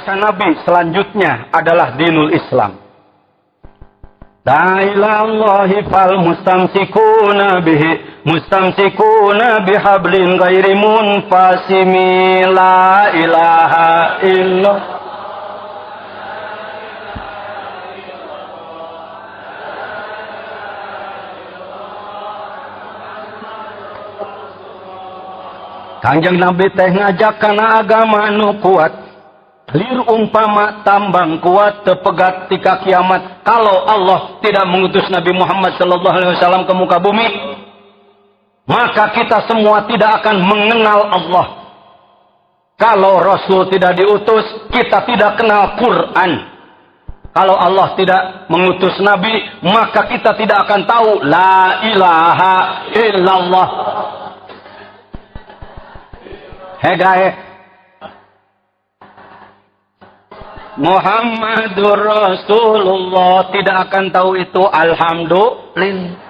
kata Nabi selanjutnya adalah dinul Islam. La ilallahi fal mustamsikuna bihablin ghairi munfasimi. La ilaha illallah. Kanjeng Nabi teh ngajak kana agama nu kuat. Lir umpama tambang kuat tepegat tika kiamat. Kalau Allah tidak mengutus Nabi Muhammad SAW ke muka bumi, maka kita semua tidak akan mengenal Allah. Kalau Rasul tidak diutus, kita tidak kenal Quran. Kalau Allah tidak mengutus Nabi, maka kita tidak akan tahu la ilaha illallah. Hei Muhammadur Rasulullah, tidak akan tahu itu. Alhamdulillah.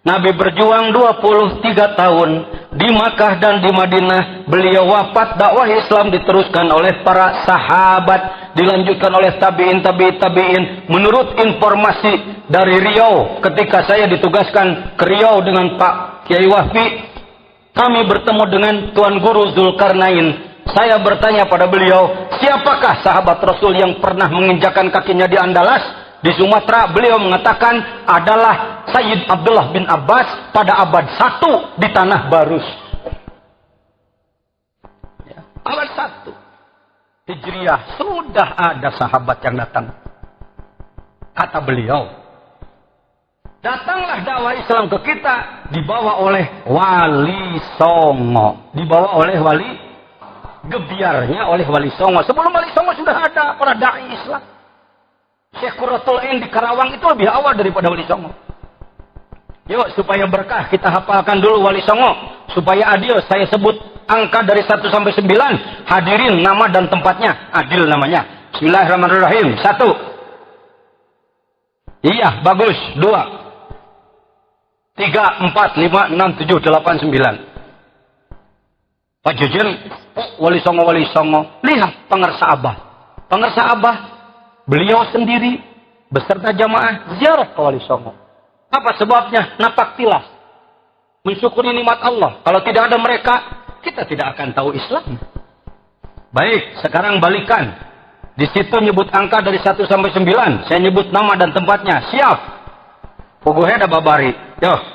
Nabi berjuang 23 tahun di Makkah dan di Madinah. Beliau wafat, dakwah Islam diteruskan oleh para sahabat, dilanjutkan oleh tabi'in. Menurut informasi dari Riau, ketika saya ditugaskan ke Riau dengan Pak Kiai Wahfi, kami bertemu dengan Tuan Guru Zulkarnain. Saya bertanya pada beliau, siapakah sahabat Rasul yang pernah menginjakan kakinya di Andalas, di Sumatera? Beliau mengatakan adalah Sayyid Abdullah bin Abbas pada abad 1 di Tanah Barus. Ya, abad 1 Hijriah sudah ada sahabat yang datang. Kata beliau, datanglah dakwah Islam ke kita dibawa oleh Wali Songo, dibawa oleh Wali, gebiarnya oleh Wali Songo. Sebelum Wali Songo sudah ada para dai Islam. Syekh Qurratul Ain di Karawang itu lebih awal daripada Wali Songo. Yuk, supaya berkah kita hafalkan dulu Wali Songo, supaya adil saya sebut angka dari 1 sampai 9. Hadirin nama dan tempatnya, adil namanya. Bismillahirrahmanirrahim. 1. Iya, bagus. 2. 3, 4, 5, 6, 7, 8, 9. Pak Jejen, Wali Songo. Lihat pengersa Abah. Pengersa Abah, beliau sendiri beserta jamaah ziarah ke Wali Songo. Apa sebabnya? Napak tilas. Mensyukuri nikmat Allah. Kalau tidak ada mereka, kita tidak akan tahu Islam. Baik, sekarang balikan. Di situ nyebut angka dari 1 sampai 9. Saya nyebut nama dan tempatnya. Siap. Pogoheda babari. Yo.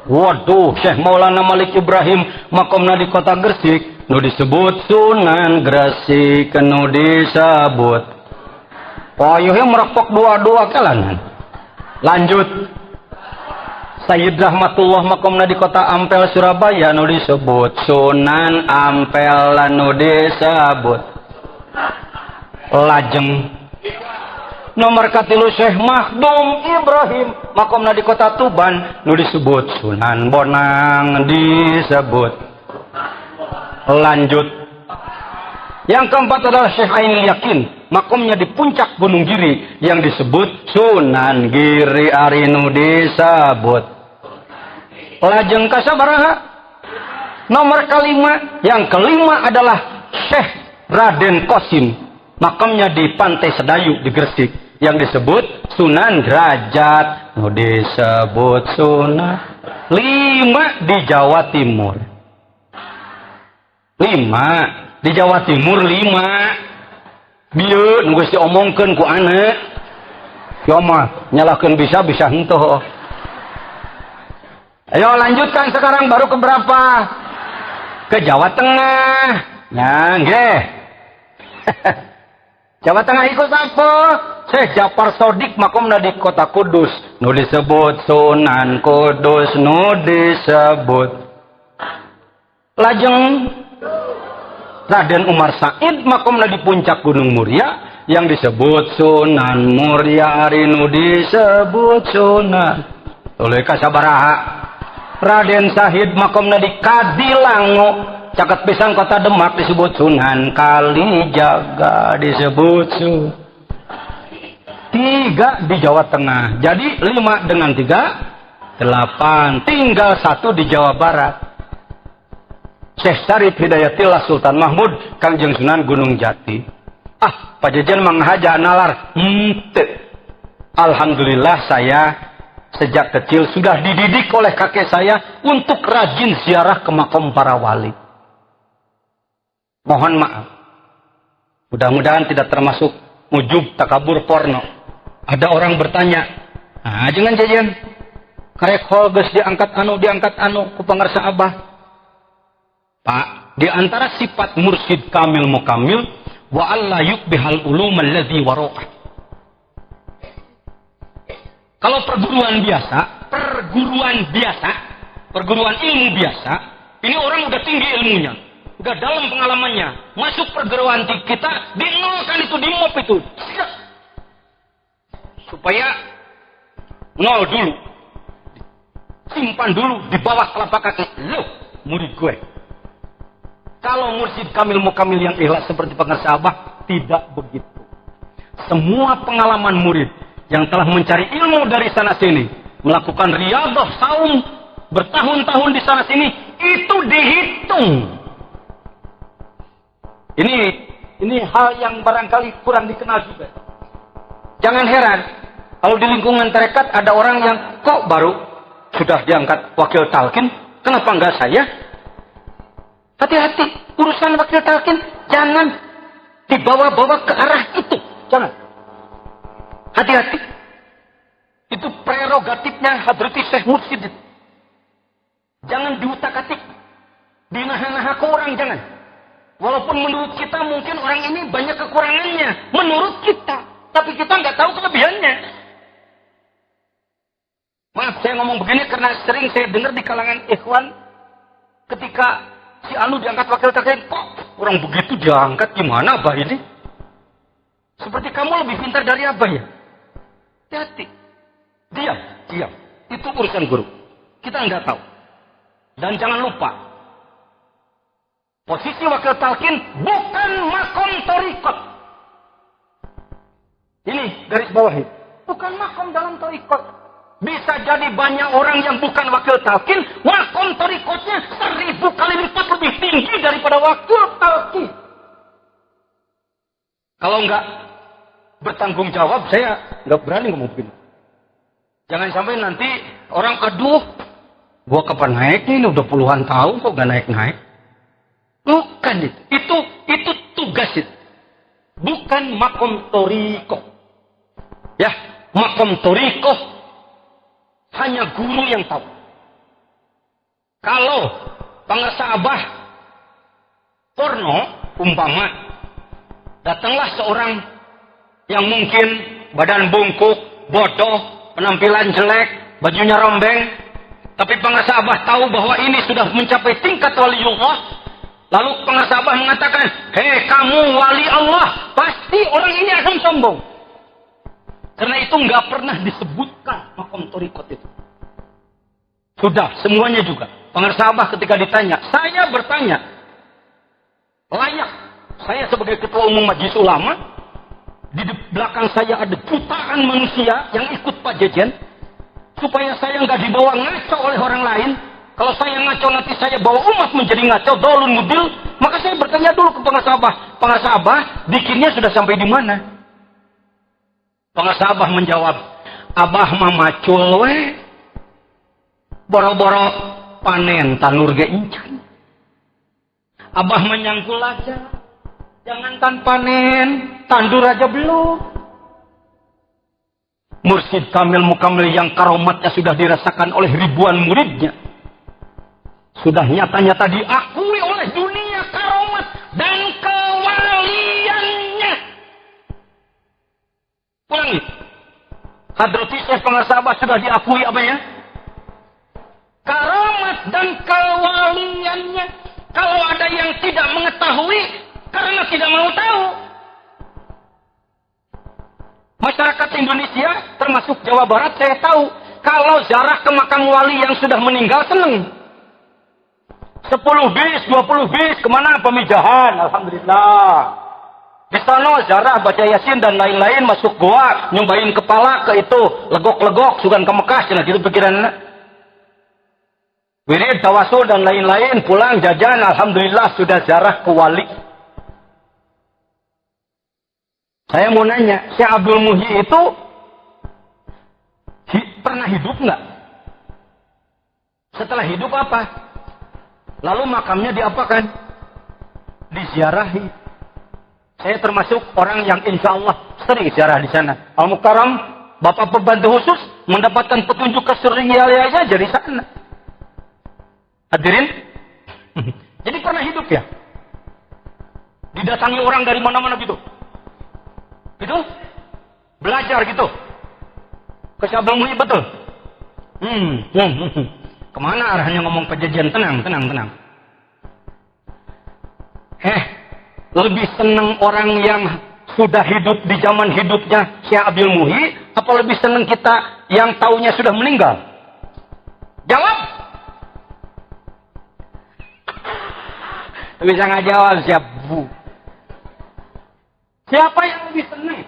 Waduh, Syekh Maulana Malik Ibrahim makomna di kota Gresik, nu disebut Sunan Gresik, nu disebut payuhnya merepok dua-dua kalanan. Lanjut. Sayyid Rahmatullah makomna di kota Ampel Surabaya, nu disebut Sunan Ampel, nu disebut lajeng. Nomor katilu Syekh Makhdum Ibrahim makomna di kota Tuban, nu disebut Sunan Bonang, disebut. Lanjut. Yang keempat adalah Syekh Ainul Yakin, makomnya di puncak Gunung Giri, yang disebut Sunan Giri Arinu, disebut. Lajeng kasabaraha. Nomor kelima, yang kelima adalah Syekh Raden Qasim, makamnya di Pantai Sedayu di Gresik, yang disebut Sunan Derajat, nu disebut Sunan. 5 di Jawa Timur. 5 di Jawa Timur, 5. Bieu nu geus diomongkeun ku aneuk. Yo mah nyalakeun bisa henteu. Ayo lanjutkan sekarang, baru ke berapa? Ke Jawa Tengah. Nya nggih. Jawa Tengah ikut apa? Syekh Ja'far Shadiq makomna di kota Kudus, nu disebut Sunan Kudus, nu disebut. Lajeng Raden Umar Said makomna di puncak Gunung Muria, yang disebut Sunan Muria Arinu, disebut Sunan. Oleh kasabaraha. Raden Sahid makomna di Kadilango, caket pisan kota Demak, disebut Sunan Kalijaga, disebut Sunan. 3 di Jawa Tengah. Jadi 5 dengan 3, 8. Tinggal 1 di Jawa Barat. Syekh Syarif Hidayatillah Sultan Mahmud Kangjeng Sunan Gunung Jati. Pajajan menghaja nalar. Alhamdulillah saya sejak kecil sudah dididik oleh kakek saya untuk rajin ziarah ke makam para wali. Mohon maaf. Mudah-mudahan tidak termasuk ujub takabur porno. Ada orang bertanya, jangan jajan. Karek geus diangkat anu ku pangarsa Abah. Pak, di antara sifat mursyid kamil mukamil wa alla yukbihal ulum alladhi wara'ah. Kalau perguruan ilmu biasa, ini orang udah tinggi ilmunya, udah dalam pengalamannya, masuk perguruan kita, dinolkan itu, dimop itu. Supaya nol dulu. Simpan dulu di bawah telapak kaki. Loh, murid gue. Kalau mursyid kamil mukamil yang ikhlas seperti pengarsa Abah, tidak begitu. Semua pengalaman murid yang telah mencari ilmu dari sana sini, melakukan riyadhah saum bertahun-tahun di sana sini, itu dihitung. Ini hal yang barangkali kurang dikenal juga. Jangan heran kalau di lingkungan tarekat ada orang yang kok baru sudah diangkat wakil talqin, kenapa enggak saya? Hati-hati, urusan wakil talqin jangan dibawa-bawa ke arah itu. Jangan. Hati-hati. Itu prerogatifnya Hadrati Syekh Mursyid. Jangan diutak-atik. Dinaha-naha ke orang, jangan. Walaupun menurut kita mungkin orang ini banyak kekurangannya. Menurut kita. Tapi kita nggak tahu kelebihannya. Maaf saya ngomong begini karena sering saya dengar di kalangan ikhwan. Ketika si Anu diangkat wakil talqin, kok orang begitu diangkat, gimana Abah ini? Seperti kamu lebih pintar dari Abah ya? Hati-hati. Diam. Itu urusan guru. Kita nggak tahu. Dan jangan lupa, posisi wakil talqin bukan makom thariqat. Ini garis bawahi. Bukan makom dalam thariqat. Bisa jadi banyak orang yang bukan wakil talqin, makom thariqatnya 1000 kali lipat lebih tinggi daripada wakil talqin. Kalau nggak bertanggung jawab, saya nggak berani ngomong begini. Jangan sampai nanti orang, aduh, gua kapan naiknya, ini udah puluhan tahun kok nggak naik-naik. Bukan itu tugas itu. Bukan makom thariqah. Ya, makom thariqah hanya guru yang tahu. Kalau pangarsa Abah porno umpama, datanglah seorang yang mungkin badan bungkuk, bodoh, penampilan jelek, bajunya rombeng, tapi pangarsa Abah tahu bahwa ini sudah mencapai tingkat waliullah. Lalu pangarsa Abah mengatakan, hei kamu wali Allah, pasti orang ini akan sombong. Karena itu nggak pernah disebutkan makom thariqat itu. Sudah, semuanya juga. Pangarsa Abah ketika ditanya, saya bertanya, layak saya sebagai ketua umum Majelis Ulama, di belakang saya ada jutaan manusia yang ikut pajajan, supaya saya nggak dibawa ngaco oleh orang lain. Kalau saya ngaco nanti saya bawa umat menjadi ngaco, dolun mudil, maka saya bertanya dulu ke pangarsa Abah, pangarsa Abah, bikinnya sudah sampai di mana? Pangarsa Abah menjawab, Abah mah macul we, boro-boro panen tanur ge incan. Abah menyangkul aja, jangankan panen, tandur aja belum. Mursyid kamil mukamil yang karomatnya sudah dirasakan oleh ribuan muridnya, sudah nyata-nyata diakui oleh dunia karomat dan kewaliannya. Ulangi, Hadrati Syekh Pangarsa Abah sudah diakui apanya? Karamat dan kewaliannya. Kalau ada yang tidak mengetahui karena tidak mau tahu. Masyarakat Indonesia termasuk Jawa Barat saya tahu, kalau ziarah ke makam wali yang sudah meninggal seneng. 10 bis, 20 bis, kemana? Pemijahan, alhamdulillah. Di sana ziarah, baca Yasin dan lain-lain, masuk goa, nyumbahin kepala ke itu, legok-legok, sugan ke Mekah, cina gitu pikirannya. wirid, tawasul dan lain-lain, pulang jajan, alhamdulillah sudah ziarah ke wali. Saya mau nanya, Syekh Abdul Muhyi itu pernah hidup nggak? Setelah hidup apa? Lalu makamnya diapakan? Diziarahi. Saya termasuk orang yang insya Allah sering ziarah di sana. Al-Mukarram, Bapak Pembantu khusus, mendapatkan petunjuk keserialnya dari sana. Hadirin, jadi pernah hidup ya? Didatangi orang dari mana-mana gitu? Gitu? Belajar gitu? Ke Syekh Abdul Muhyi betul? Kemana arahnya ngomong penjajian? Tenang. Lebih senang orang yang sudah hidup di zaman hidupnya Syekh Abdul Muhyi, apa lebih senang kita yang taunya sudah meninggal? Jawab! Bisa nggak jawab siapa? Siapa yang lebih senang?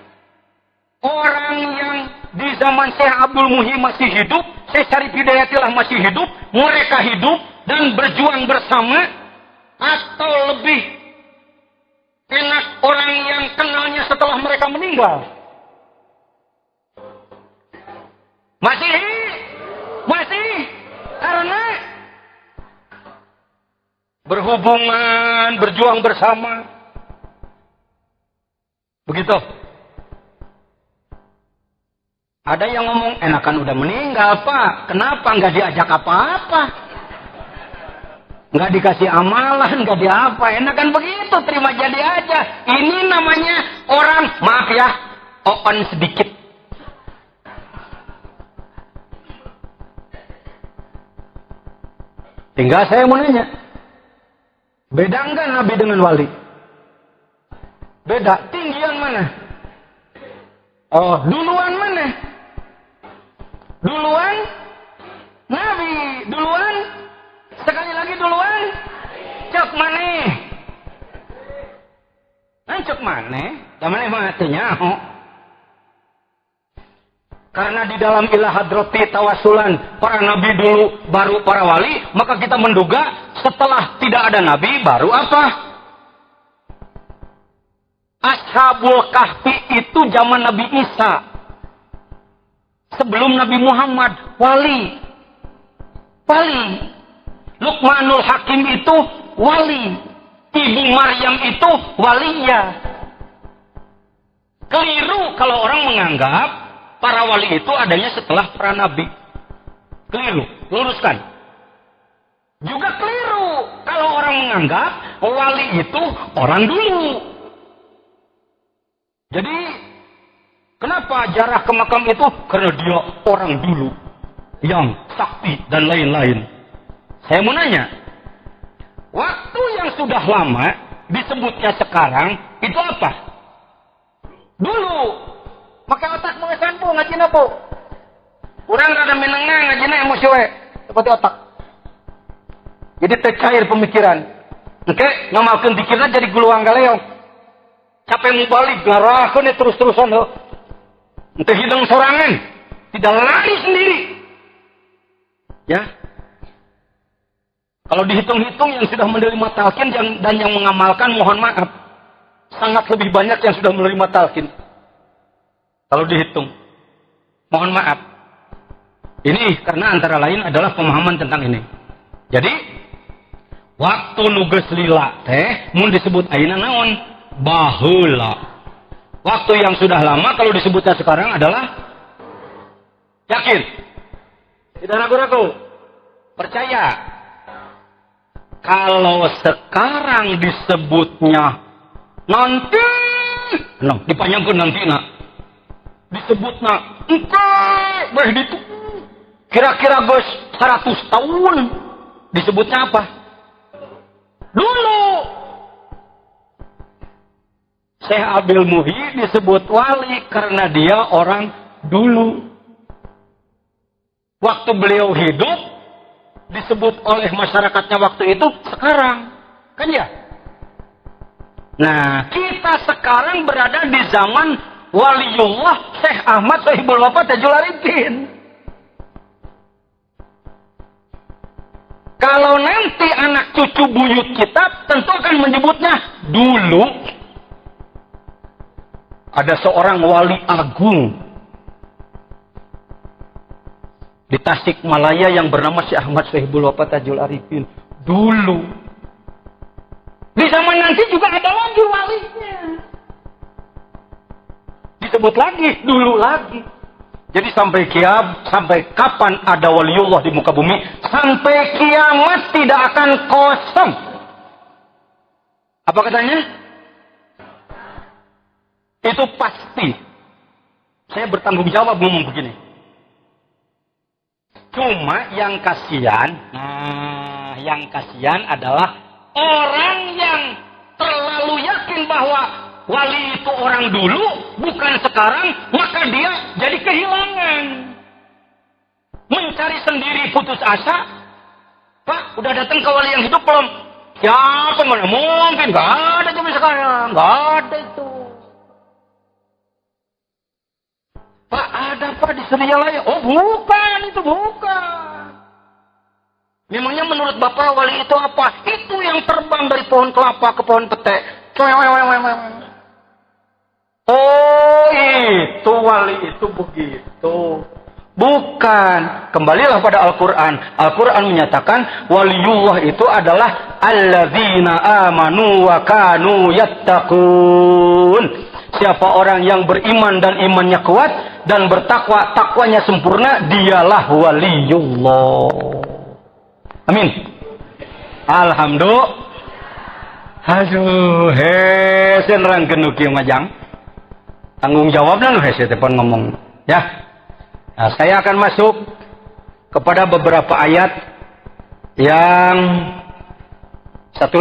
Orang yang di zaman Syekh Abdul Muhyi masih hidup, Syekh Syarif Hidayatullah masih hidup, mereka hidup dan berjuang bersama, atau lebih enak orang yang kenalnya setelah mereka meninggal? Masih, karena berhubungan, berjuang bersama. Begitu. Ada yang ngomong, enakan udah meninggal, Pak. Kenapa nggak diajak apa-apa? Nggak dikasih amalan, nggak diapa. Enakan begitu, terima jadi aja. Ini namanya orang, maaf ya, oon sedikit. Tinggal saya mau nanya, beda nggak Nabi dengan wali? Beda. Tinggian mana? Oh, duluan mana? Duluan Nabi. Duluan, sekali lagi duluan. Cek mana? Cek mana? Zaman emang artinya. Karena di dalam ilah hadrati tawasulan para nabi dulu baru para wali, maka kita menduga setelah tidak ada nabi baru apa? Ashabul Kahfi itu zaman Nabi Isa. Sebelum Nabi Muhammad, wali. Luqmanul Hakim itu wali. Ibu Maryam itu waliyah. Keliru kalau orang menganggap para wali itu adanya setelah para nabi. Keliru, luruskan. Juga keliru kalau orang menganggap wali itu orang dulu. Jadi, kenapa jarah ke makam itu? Karena dia orang dulu yang sakti dan lain-lain. Saya mau nanya, waktu yang sudah lama disebutnya sekarang itu apa? Dulu. Pakai otak mengesan po, ngaji na po. Kurang rada menengah ngaji na emosi we. Seperti otak. Jadi tercair pemikiran. Oke, ngamalkan dikirnya jadi guluang galeong. Capek mau balik, ngarahkan terus-terusan. Untuk hidung sorangan. Tidak lari sendiri. Ya. Kalau dihitung-hitung yang sudah menerima talqin dan yang mengamalkan, mohon maaf. Sangat lebih banyak yang sudah menerima talqin. Kalau dihitung. Mohon maaf. Ini karena antara lain adalah pemahaman tentang ini. Jadi, waktu nugas lila teh, mun disebut aina naon? Bahula. Waktu yang sudah lama kalau disebutnya sekarang adalah yakin. Tidak ragu-ragu. Percaya. Kalau sekarang disebutnya nanti, nah, dipanjangkan nanti nak. Disebutnya engkau itu kira-kira bos 100 tahun. Disebutnya apa? Dulu. Syekh Abdul Muhyi disebut wali karena dia orang dulu. Waktu beliau hidup disebut oleh masyarakatnya waktu itu sekarang. Kan ya? Nah, kita sekarang berada di zaman waliullah Syekh Ahmad Sohibul Wafa Tajul Arifin. Kalau nanti anak cucu buyut kita tentu akan menyebutnya dulu. Ada seorang wali agung di Tasikmalaya yang bernama Syekh Ahmad Sohibul Wafat Tajul Arifin. Dulu. Di zaman nanti juga ada lagi walinya. Disebut lagi, dulu lagi. Jadi sampai kapan ada waliullah di muka bumi? Sampai kiamat tidak akan kosong. Apa katanya? Itu pasti. Saya bertanggung jawab ngomong begini. Cuma yang kasihan adalah orang yang terlalu yakin bahwa wali itu orang dulu, bukan sekarang, maka dia jadi kehilangan. Mencari sendiri putus asa. Pak, udah datang ke wali yang hidup belum? Siapa mana mungkin? Gak ada zaman sekarang. Gak ada itu. Pak, ada Pak di Serialaya. Oh bukan, itu bukan. Memangnya menurut Bapak wali itu apa? Itu yang terbang dari pohon kelapa ke pohon petek. Oh itu wali itu begitu. Bukan. Kembalilah pada Al-Quran. Al-Quran menyatakan waliullah itu adalah alladzina amanu wa kanu yattaqun. Siapa orang yang beriman dan imannya kuat dan bertakwa, takwanya sempurna, dialah waliullah. Amin. Alhamdulillah. Aduh, sen rangkeun kieu majang. Tanggung jawabna nu hese telepon ngomong. Ya. Nah, saya akan masuk kepada beberapa ayat yang satu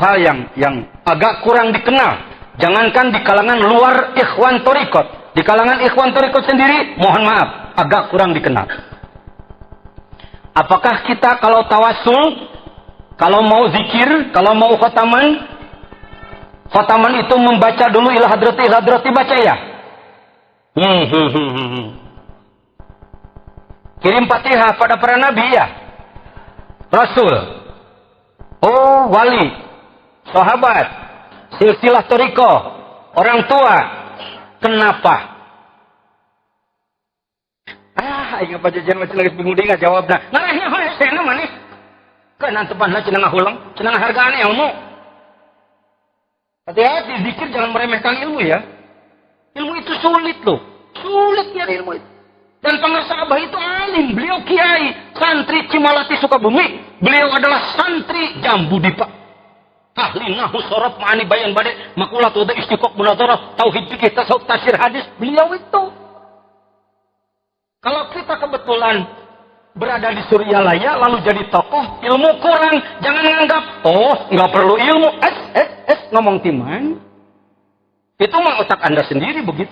hal yang agak kurang dikenal. Jangankan di kalangan luar ikhwan thariqat, di kalangan ikhwan thariqat sendiri, mohon maaf, agak kurang dikenal. Apakah kita kalau tawasul, kalau mau zikir, kalau mau khotaman itu membaca dulu ila hadrati baca ya? Kirim Fatihah pada para nabi ya? Rasul. Oh, wali, sahabat, silsilah thariqah, orang tua. Kenapa? Ingat apa jajan macam lagi bingung dia jawabnya. Ngarahnya hanya saya nama nih. Kan tepan lah cenang hulang, cenang hargaan ilmu. Hati-hati zikir, jangan meremehkan ilmu ya. Ilmu itu sulit loh, sulit nyari ilmu itu. Dan pengasabah itu alim, beliau kiai, santri Cimalati Sukabumi. Beliau adalah santri Jambu Dipa. Ahli nahu sorof ma'ani bayan badai makulah tuh istiqoq munadharah tauhid fikih tasawuf tafsir hadis. Beliau itu. Kalau kita kebetulan berada di Suryalaya lalu jadi tokoh, ilmu kurang, jangan nganggap nggak perlu ilmu. Ngomong timan. Itu mah otak Anda sendiri begitu.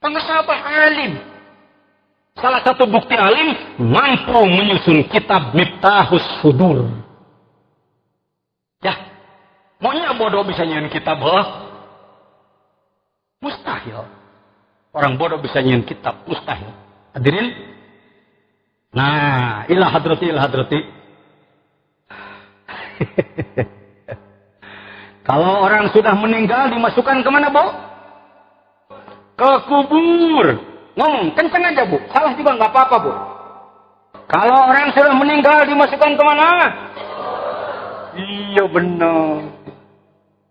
Pengasabah alim. Salah satu bukti alim mampu menyusun kitab Miftahus Sudur. Ya, maunya bodoh bisa nyusun kitab mustahil. Orang bodoh bisa nyusun kitab mustahil. Hadirin. Nah, ila hadrati. Kalau orang sudah meninggal dimasukkan kemana, Bu? Ke kubur. Ngomong, kenceng aja, Bu. Salah juga nggak apa-apa, Bu. Kalau orang sudah meninggal dimasukkan kemana? Iya, benar.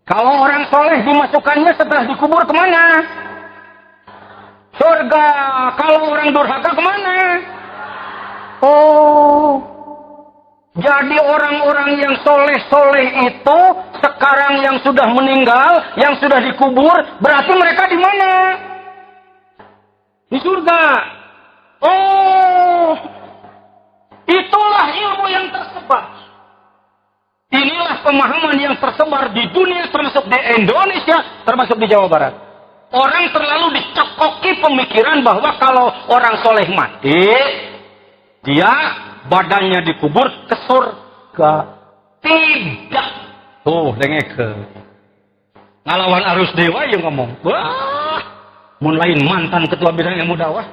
Kalau orang soleh dimasukkannya setelah dikubur kemana? Surga. Kalau orang durhaka kemana? Oh. Jadi orang-orang yang soleh-soleh itu sekarang yang sudah meninggal, yang sudah dikubur, berarti mereka di mana? Di surga. Oh. Itulah ilmu yang tersebar. Inilah pemahaman yang tersebar di dunia, termasuk di Indonesia, termasuk di Jawa Barat. Orang terlalu dicekoki pemikiran bahwa kalau orang soleh mati, dia badannya dikubur ke surga. Tidak. Tuh, dengek. Ngalawan arus dewa yang ngomong. Wah, mun lain mantan ketua bidang ilmu dakwah.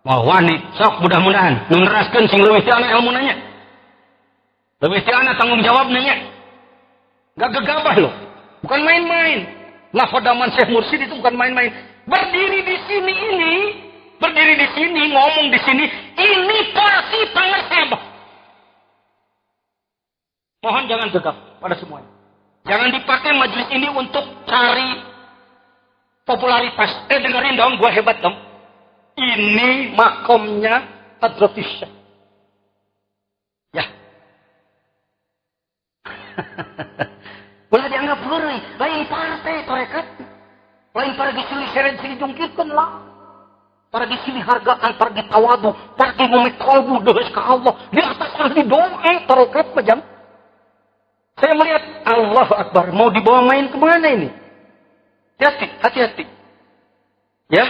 Wah, wani, sok mudah-mudahan. Nuneraskeun sing leuwih ti ana ilmu nanya. Lebih tiana tanggung jawab nanya. Gak gegabah loh. Bukan main-main. Lafadaman Syekh Mursyid itu bukan main-main. Berdiri di sini ini, berdiri di sini, ngomong di sini, ini porsi pangasabah. Mohon jangan gegap pada semuanya. Jangan dipakai majelis ini untuk cari popularitas. Dengerin dong, gua hebat dong. Ini makomnya Hadratus Syekh. Ya. Boleh dianggap lurus, lain partai tarekat, lain para gisili seret sili jungkirkan lah, para gisili hargaan, para ditawadu, para ngomong kalbu doa ke Allah di atas ahli doa tarekat macam. Saya melihat Allah Akbar mau dibawa main kemana ini? Hati-hati. Ya.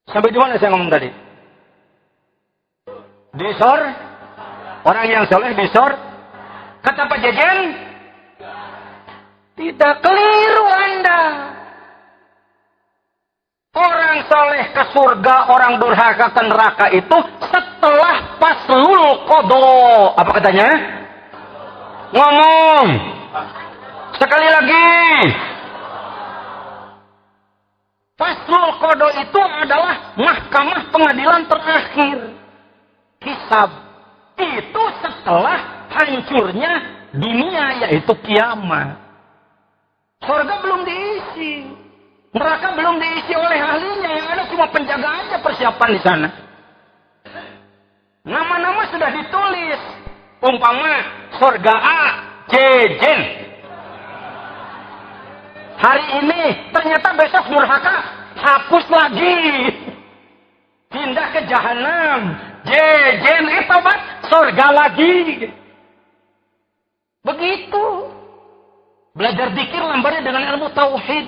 Sampai di mana saya ngomong tadi? Disor, orang yang soleh disor. Kata Pak Jejen, tidak keliru Anda. Orang soleh ke surga, orang durhaka ke neraka itu setelah faslul qada. Apa katanya? Ngomong. Sekali lagi. Faslul qada itu adalah mahkamah pengadilan terakhir. Hisab. Itu setelah hancurnya dunia, yaitu kiamat. Surga belum diisi, neraka belum diisi oleh ahlinya, yang ada cuma penjaga aja persiapan di sana. Nama-nama sudah ditulis, umpama surga A, Jejen. Hari ini ternyata besok durhaka, hapus lagi, pindah ke jahanam. Jejen itu surga lagi. Begitu. Belajar zikir lambarnya dengan ilmu tauhid.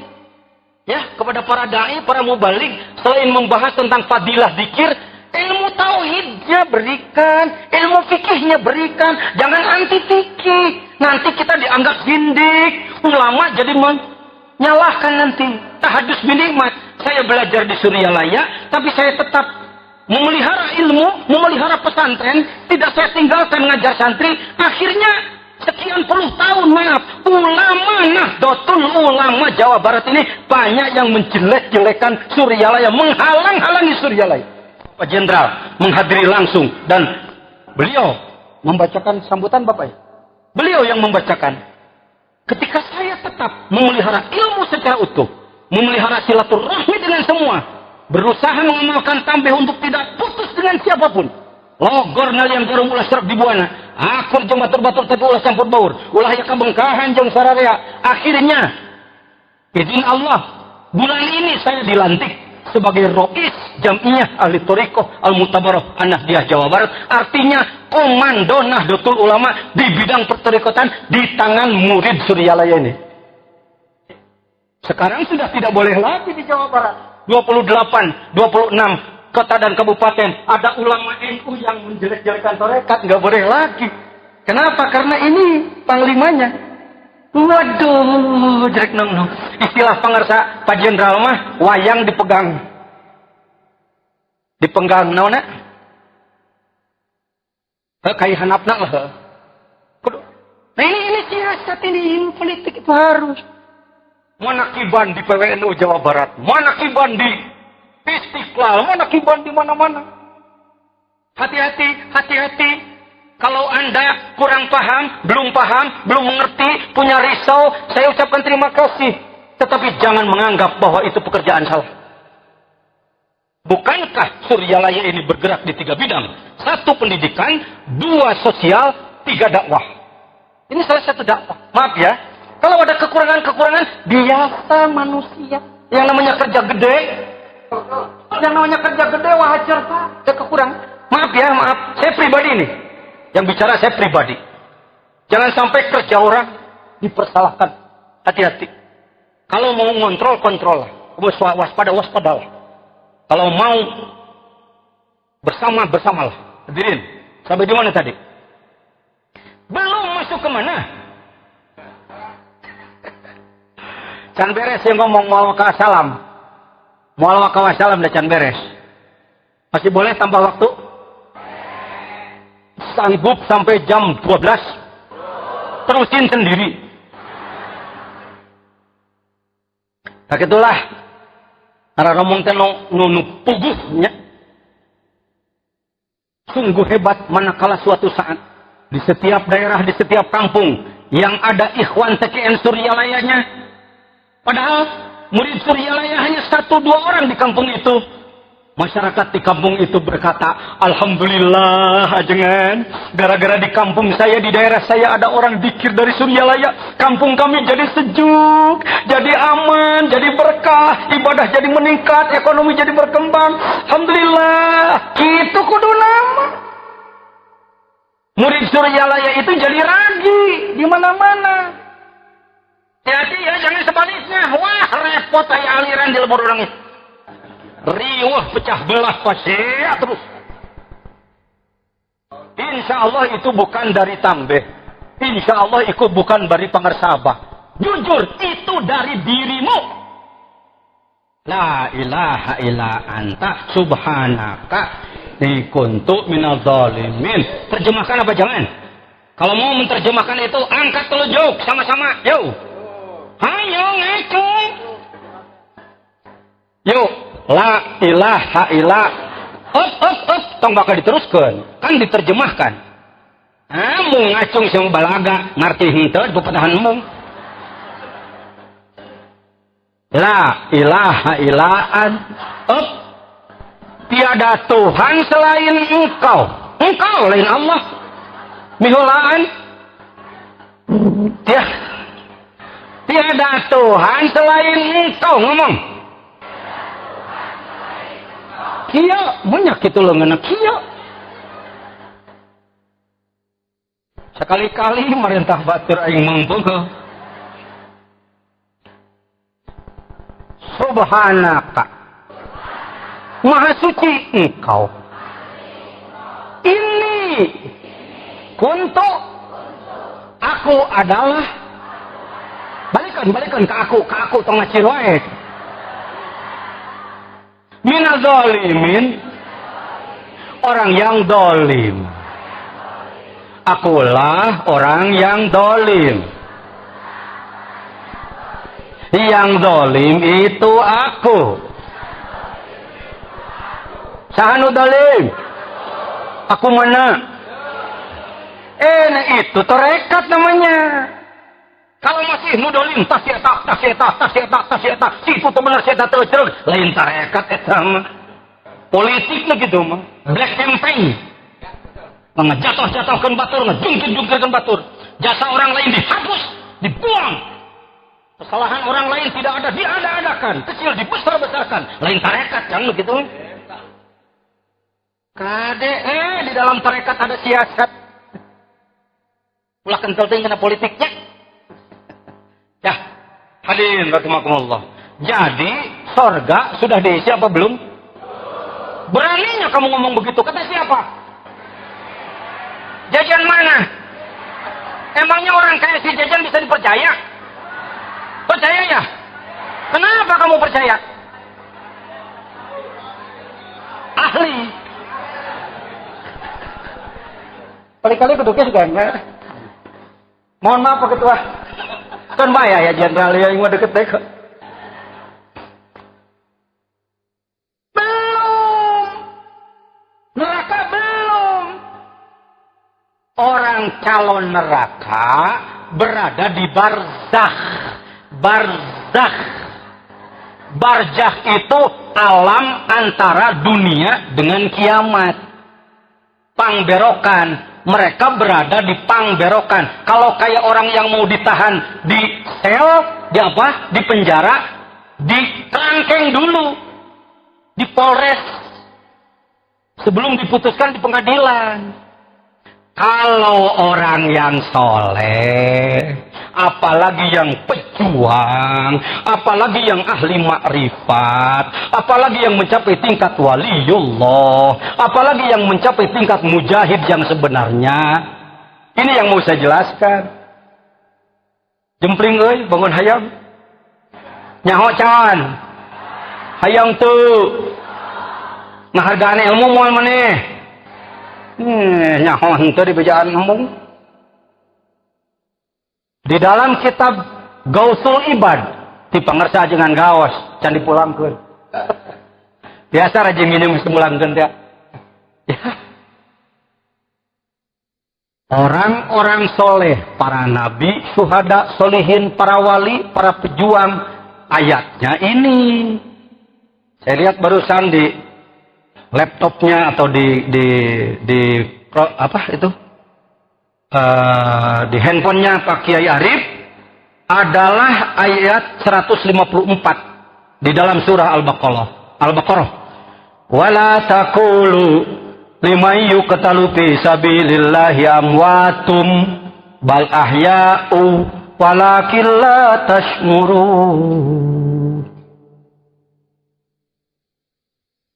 Ya, kepada para dai, para mubalik, selain membahas tentang fadilah zikir, ilmu tauhidnya berikan, ilmu fikihnya berikan. Jangan anti fikih. Nanti kita dianggap zindik, ulama jadi menyalahkan nanti. Tahadus binikmat. Saya belajar di Suryalaya, tapi saya tetap memelihara ilmu, memelihara pesantren, tidak saya tinggalkan mengajar santri. Akhirnya sekian puluh tahun, maaf, ulama Nahdlatul Ulama Jawa Barat ini banyak yang menjelek-jelekan Suryalaya, menghalang-halangi Suryalaya. Pak Jenderal menghadiri langsung dan beliau membacakan sambutan Bapak. Beliau yang membacakan. Ketika saya tetap memelihara ilmu secara utuh, memelihara silaturahmi dengan semua, berusaha mengamalkan tambih untuk tidak putus dengan siapapun. Logor ngalian jarum ulah serap di buana. Akur jeung batur-batur tapi ulah campur baur. Ulah aya kabengkahan jeung sararea. Akhirnya izin Allah, bulan ini saya dilantik sebagai Rois Jam'iyah Ahli Thariqah Al-Mutabarrah An-Nahdliyah Jawa Barat. Artinya komando Nahdlatul Ulama di bidang pertarikatan di tangan murid Suryalaya ini. Sekarang sudah tidak boleh lagi di Jawa Barat. 28, 26 kota dan kabupaten ada ulama NU yang menjelek-jelekan tarekat, nggak boleh lagi. Kenapa? Karena ini panglimanya. Waduh, jelek nong. Istilah pangarsa Pak Jenderal mah wayang dipegang. Dipenggang naona? Kayak hanapna lah. Nah ini siasat, ini politik itu harus. Mana kiban di PWNU Jawa Barat, mana kiban di Istiqlal, mana kiban di mana-mana. Hati-hati. Kalau Anda kurang paham, belum mengerti, punya risau, saya ucapkan terima kasih. Tetapi jangan menganggap bahwa itu pekerjaan salah. Bukankah Suryalaya ini bergerak di 3 bidang? 1 pendidikan, 2 sosial, 3 dakwah. Ini salah satu dakwah. Maaf ya, kalau ada kekurangan, biasa manusia. Yang namanya kerja gede, wajar Pak, ada kekurangan. Maaf ya, saya pribadi nih. Yang bicara saya pribadi. Jangan sampai kerja orang dipersalahkan. Hati-hati. Kalau mau ngontrol, kontrol. Waspadalah. Kalau mau bersamalah. Hadirin, sampai di mana tadi? Belum masuk ke mana? Can beres yang ngomong mual wakasalam. Mual wakasalam dan can beres. Masih boleh tambah waktu? sanggup sampai jam 12. Terusin sendiri. Tak itulah. Karena ngomong teh nu puguhnya. Sungguh hebat manakala suatu saat di setiap daerah, di setiap kampung yang ada ikhwan TKN Suryalayanya. Padahal murid Suryalaya hanya 1-2 orang di kampung itu. Masyarakat di kampung itu berkata, Alhamdulillah ajengan, gara-gara di kampung saya, di daerah saya ada orang dikir dari Suryalaya, kampung kami jadi sejuk, jadi aman, jadi berkah, ibadah jadi meningkat, ekonomi jadi berkembang. Alhamdulillah, itu kudu nama. Murid Suryalaya itu jadi ragi di mana-mana. Jadi ya jangan sebaliknya, wah repot aya aliran di lemur orang itu. Riuh pecah belah pasir terus. Insya Allah itu bukan dari tambeh. Insya Allah itu bukan dari pangersabah. Jujur itu dari dirimu. La ilaha illa anta subhanaka kuntu minadz zalimin. Terjemahkan apa jangan? Kalau mau menerjemahkan itu angkat telunjuk sama-sama. Yo. Hayo ngecung. Yuk. La ilaha illa tong bakal diteruskan kan diterjemahkan mung ngacung sing balaga ngarti henteu pepatahan mung la ilaha illa tiada Tuhan selain engkau lain Allah mihulaan tiada Tuhan selain engkau ngomong kia, banyak itu loh ngena kia. Sekali-kali merintah batur aing mangpungeul. Subhanaka. Maha suci engkau. Ini kuntu aku adalah balikan ke aku tong ngacir wae. Minadz zalimin, orang yang dolim. Akulah orang yang dolim. Yang dolim itu aku. Sahanu dolim? Aku mana? Nah itu tarekat namanya. Kalau masih mudolim, tas eta, situ tuh bener saya terus lain tarekat eta mah. Politik lah gitu mah. Black campaign. Ngejatuh-jatuhkan batur, ngejungkir-jungkirkan batur. Jasa orang lain dihapus, dibuang. Kesalahan orang lain tidak ada, diada-adakan. Kecil dibesar-besarkan. Lain tarekat, jangan begitu. Kade, di dalam tarekat ada siasat. Ulah kental kena politiknya. Ya, hadirin rahimakumullah. Jadi, sorga sudah diisi apa belum? Beraninya kamu ngomong begitu. Kata siapa? Jajan mana? Emangnya orang kayak si Jajan bisa dipercaya? Percaya ya? Kenapa kamu percaya? Ahli. Kali-kali keduknya juga enggak. Mohon maaf Pak Ketua. Kan bahaya ya jenderal yang mau deket-deket. Belum. Neraka belum. Orang calon neraka berada di barzakh. Barzakh itu alam antara dunia dengan kiamat. Pangberokan. Mereka berada di pangberokan. Kalau kayak orang yang mau ditahan di sel, di apa? Di penjara, di kerangkeng dulu. Di Polres. Sebelum diputuskan di pengadilan. Kalau orang yang soleh, apalagi yang pejuang, apalagi yang ahli makrifat, apalagi yang mencapai tingkat waliullah, apalagi yang mencapai tingkat mujahid yang sebenarnya. Ini yang mau saya jelaskan. Jempling euy, bangun hayam. Nyaho can. Hayam tuh. Ngahargaan ilmu moal maneh. Nyaho henteu di bejaan embung. Di dalam kitab Gausul Ibad ti pangersa ajengan gaos can dipulangkeun. Biasa rajin ngini mesti mulangkeun teh. Ya. Orang-orang soleh, para nabi, syuhada, solihin, para wali, para pejuang, ayatnya ini. Saya lihat barusan di laptopnya atau apa itu? Di handphonenya Pak Kiai Arif adalah ayat 154 di dalam surah Al-Baqarah. Wala taqulu liman yuqtalu fi sabilillahi amwatum bal ahya'u walakin la tash'urun.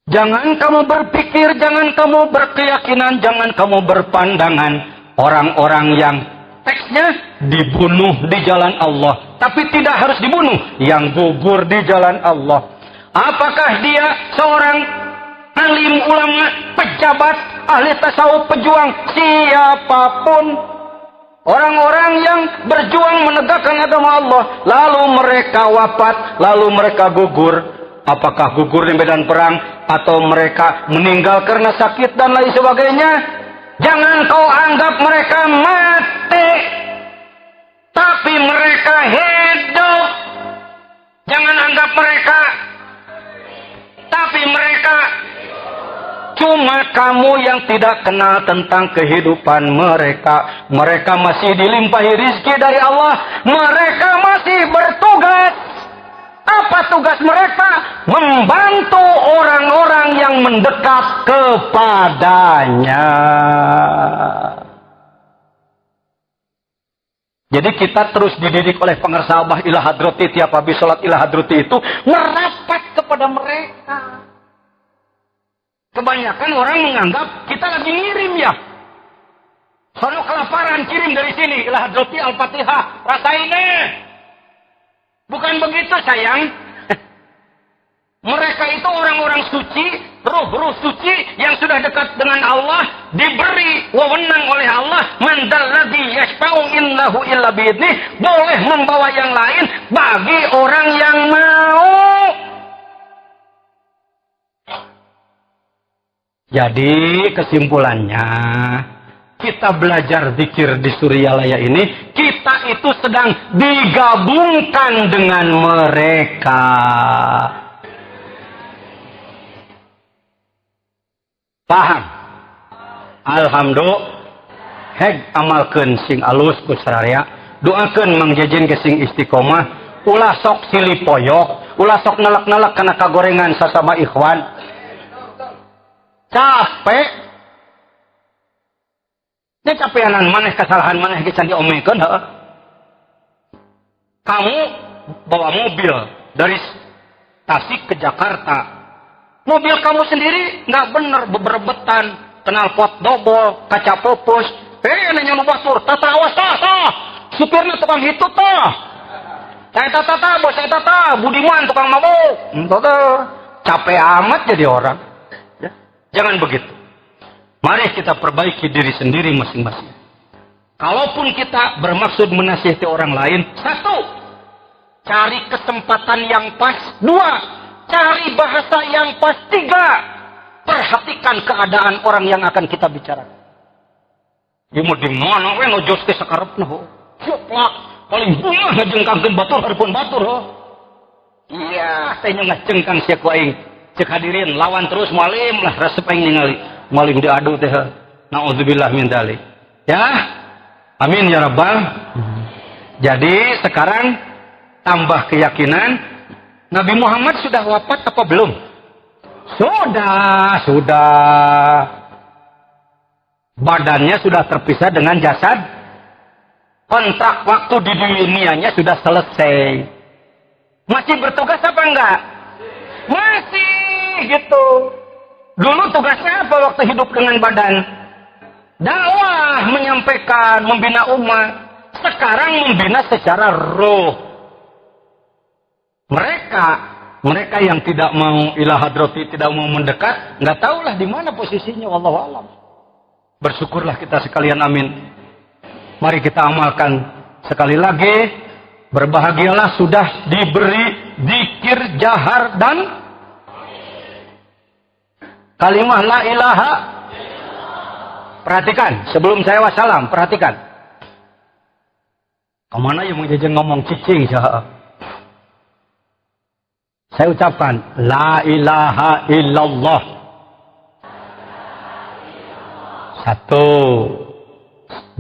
Jangan kamu berpikir, jangan kamu berkeyakinan, jangan kamu berpandangan orang-orang yang teksnya dibunuh di jalan Allah, tapi tidak harus dibunuh, yang gugur di jalan Allah. Apakah dia seorang alim, ulama, pejabat, ahli tasawuf, pejuang, siapapun, orang-orang yang berjuang menegakkan agama Allah, lalu mereka wafat, lalu mereka gugur, apakah gugur di medan perang atau mereka meninggal karena sakit dan lain sebagainya, jangan kau anggap mereka mati, tapi mereka hidup. Jangan anggap mereka, tapi mereka. Cuma kamu yang tidak kenal tentang kehidupan mereka. Mereka masih dilimpahi rizki dari Allah. Mereka masih bertugas. Apa tugas mereka? Membantu orang-orang yang mendekat kepadanya. Jadi kita terus dididik oleh pengersa Abah ila hadrati, tiap habis sholat ila hadrati itu merapat kepada mereka. Kebanyakan orang menganggap kita lagi ngirim ya. Sono kelaparan, kirim dari sini. Ila hadrati al-fatihah, rasain deh. Bukan begitu sayang. Mereka itu orang-orang suci, ruh-ruh suci yang sudah dekat dengan Allah, diberi wewenang oleh Allah, man dzalladzi yashfa'u innahu illa bi'idnih, boleh membawa yang lain bagi orang yang mau. Jadi kesimpulannya, kita belajar zikir di Suryalaya ini, kita itu sedang digabungkan dengan mereka. Paham? Alhamdulillah. Heg amalkeun sing alus ku sararea. Doakeun Mang Jejen ke sing istiqomah. Ulah sok silih poyok, ulah sok nalak-nalak kana kagorengan sasama ikhwan. Capek. Nya capeanan maneh kesalahan maneh ge can diomekeun heuh. Kamu bawa mobil dari Tasik ke Jakarta. Mobil kamu sendiri nggak bener, berebetan, knalpot dobol, kaca pupus. Nanya nu batur, tata awas tah. Supirnya tukang hitut tah. Saya tata bos saya tata, budiman tukang mabuk. Capek amat jadi orang. Ya. Jangan begitu. Mari kita perbaiki diri sendiri masing-masing. Kalaupun kita bermaksud menasihati orang lain, satu, cari kesempatan yang pas. Dua, cari bahasa yang pas. Tiga, perhatikan keadaan orang yang akan kita bicarakan. Ya mau di mana we ngojos ke sakarepna ho. Ceplak paling bunga ngajengkangkeun batur hareupeun batur ho. Iya, teh nya ngajengkang sia ku aing. Cek hadirin lawan terus malim lah resep aing ningali. Malim diadu teh. Nauzubillah min dzalik. Ya. Amin ya rabbal. Jadi sekarang tambah keyakinan Nabi Muhammad sudah wafat apa belum? Sudah. Badannya sudah terpisah dengan jasad. Kontrak waktu di dunianya sudah selesai. Masih bertugas apa enggak? Masih gitu. Dulu tugasnya apa waktu hidup dengan badan? Dakwah, menyampaikan, membina umat. Sekarang membina secara roh. Mereka yang tidak mau ila hadrati, tidak mau mendekat, nggak tahulah di mana posisinya, wallahu alam. Bersyukurlah kita sekalian, amin. Mari kita amalkan sekali lagi. Berbahagialah sudah diberi zikir jahar dan kalimah la ilaha. Perhatikan, sebelum saya wassalam, perhatikan. Kemana yang mau jajan ngomong cicing? Saya ucapkan la ilaha illallah. Satu.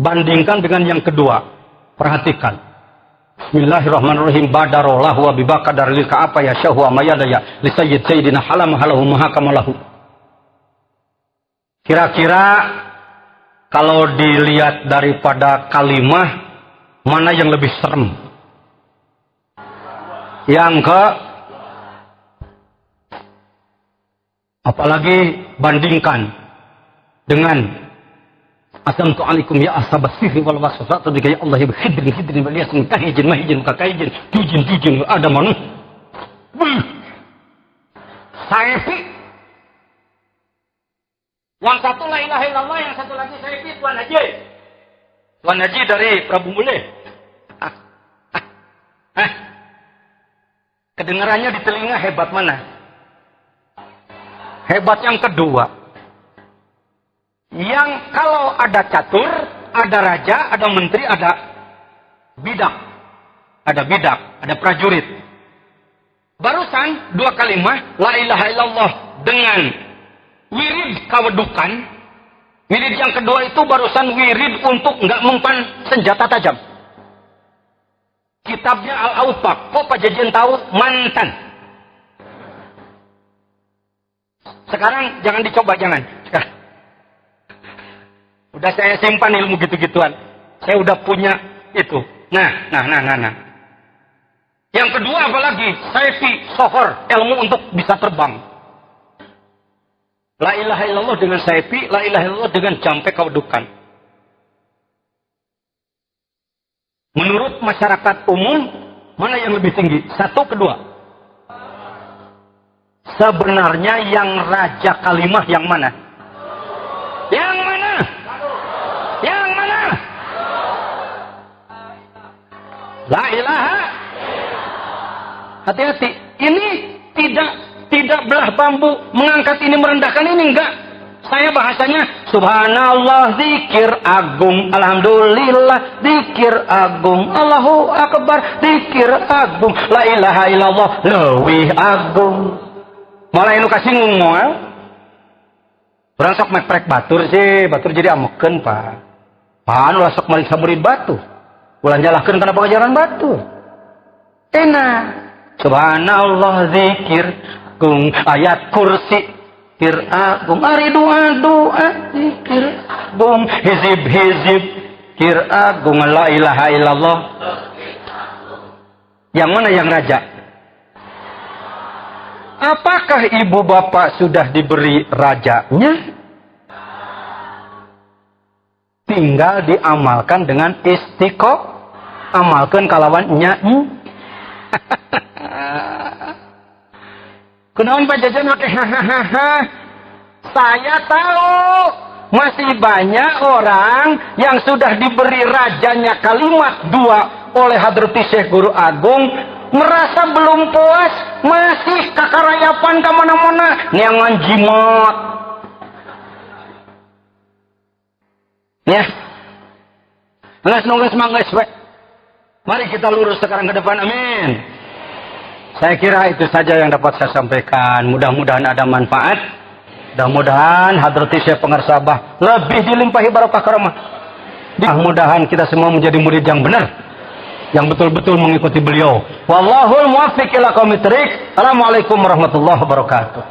Bandingkan dengan yang kedua. Perhatikan. Bismillahirrahmanirrahim. Badarallahu wa bibaka darilka apa ya syahu amayadaya. Li sayyid sayyidina halam halahu mahakamalahu. Kira-kira kalau dilihat daripada kalimah, mana yang lebih serem? Yang ke apalagi bandingkan dengan Assalamualaikum alaikum ya ashabas sirri wal wasfatu bi ya Allah hidrin wal yasin kahijin mahijin kakaijin tujin ada manu. Saifi. Yang satu la ilaha illallah, yang satu lagi Saifi Tuan Haji. Tuan Haji dari Prabu Mule. Kedengarannya di telinga hebat mana? Hebat yang kedua. Yang kalau ada catur, ada raja, ada menteri, ada bidak. Ada bidak, ada prajurit. Barusan dua kalimat la ilaha illallah dengan wirid kawedukan. Wirid yang kedua itu barusan wirid untuk nggak mempan senjata tajam. Kitabnya Al-Aufaq. Kok Pak Jajan tahu? Mantan. Sekarang jangan dicoba, jangan. Sekarang. Udah saya simpan ilmu gitu-gituan. Saya udah punya itu. Nah. Yang kedua apalagi? Saifi, sohor, ilmu untuk bisa terbang. La ilaha illallah dengan Saifi, la ilaha illallah dengan jampe kawedukan. Menurut masyarakat umum, mana yang lebih tinggi? Satu, kedua. Sebenarnya yang raja kalimah yang mana? Yang mana? Yang mana? La ilaha. Hati-hati. Ini tidak belah bambu, mengangkat ini merendahkan ini, enggak. Saya bahasanya subhanallah, zikir agung, alhamdulillah, zikir agung, Allahu akbar, zikir agung, la ilaha illallah, leuwih agung. Malah anu kasih ngomong. Orang sok meprek batur sih, batur jadi amekeun, Pak. Pan ulah sok malik samurid batu. Ulah nyalahkeun kana pengajaran batu. Enak. Subhanallah, zikir agung, ayat kursi, zikir agung, ari doa, zikir agung, hizib, zikir agung, la ilaha illallah. Yang mana yang raja? Apakah ibu bapak sudah diberi rajanya? Tinggal diamalkan dengan istiqomah. Amalkan kalawan nyanyi. Kenaon Pak Jajan pakai hahaha. Saya tahu masih banyak orang yang sudah diberi rajanya kalimat dua oleh Hadrati Syekh Guru Agung, merasa belum puas, masih kakarayapan ke mana-mana, niangan jimat. Ya. Nunggu semangat, mari kita lurus sekarang ke depan, amin. Saya kira itu saja yang dapat saya sampaikan. Mudah-mudahan ada manfaat. Mudah-mudahan Hadrati Syekh Pengarsabah lebih dilimpahi barokah karamah. Mudah-mudahan kita semua menjadi murid yang benar, yang betul-betul mengikuti beliau. Wallahul muwaffiq ila aqwamit thoriq. Assalamualaikum warahmatullahi wabarakatuh.